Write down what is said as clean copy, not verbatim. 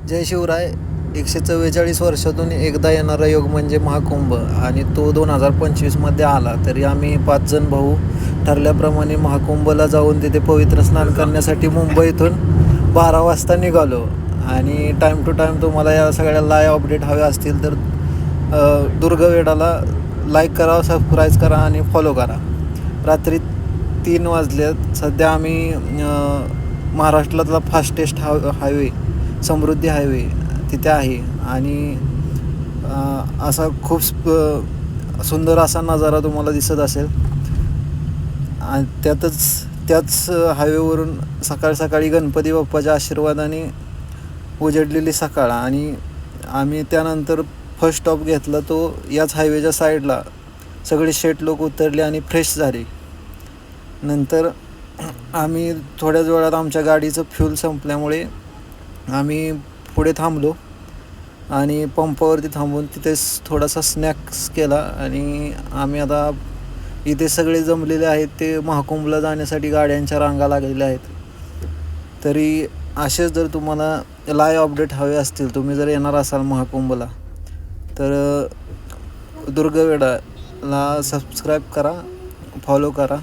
जय शिवराय. 144 वर्षातून एकदा येणारा योग म्हणजे महाकुंभ आणि तो 2025मध्ये आला. तरी आम्ही 5 जण भाऊ ठरल्याप्रमाणे महाकुंभला जाऊन तिथे पवित्र स्नान करण्यासाठी मुंबईतून 12 वाजता निघालो. आणि टाईम टू टाईम तुम्हाला या सगळ्या लाईव्ह अपडेट हवे असतील तर दुर्गवेडाला लाईक करा, सबस्क्राईब करा आणि फॉलो करा. रात्री 3 वाजल्यात. सध्या आम्ही महाराष्ट्रातला फास्टेस्ट हायवे समृद्धी हायवे तिथे आहे आणि असा खूप सुंदर असा नजारा तुम्हाला दिसत असेल. आणि त्याच हायवेवरून सकाळी सकाळी गणपती बाप्पाच्या आशीर्वादाने उजडलेली सकाळ. आणि आम्ही त्यानंतर फर्स्ट स्टॉप घेतला तो याच हायवेच्या साईडला. सगळे शेट लोक उतरले आणि फ्रेश झाले. नंतर आम्ही थोड्याच वेळात आमच्या गाडीचं फ्यूल संपल्यामुळे आम्ही पुढे थांबलो आणि पंपावरती थांबून तिथेच थोडासा स्नॅक्स केला. आणि आम्ही आता इथे सगळे जमलेले आहेत ते महाकुंभला जाण्यासाठी गाड्यांच्या रांगा लागलेल्या आहेत. तरी असेच जर तुम्हाला लाईव्ह अपडेट हवे असतील, तुम्ही जर येणार असाल महाकुंभला, तर दुर्गवेडाला सबस्क्राईब करा, फॉलो करा.